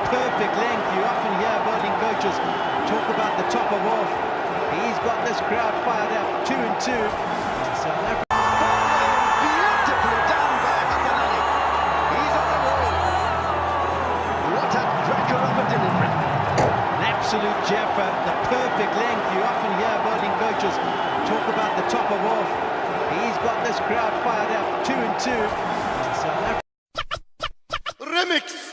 perfect length. You often hear birding coaches talk about the top of off. He's got this crowd fired up, 2 and 2. South Africa. Beautifully done by Hasanali. He's on the roll. What a cracker of a delivery. An absolute jeffer, the perfect length. You often hear birding coaches talk about the top of off. He's got this crowd fired up, 2 and 2. South Africa. Remix.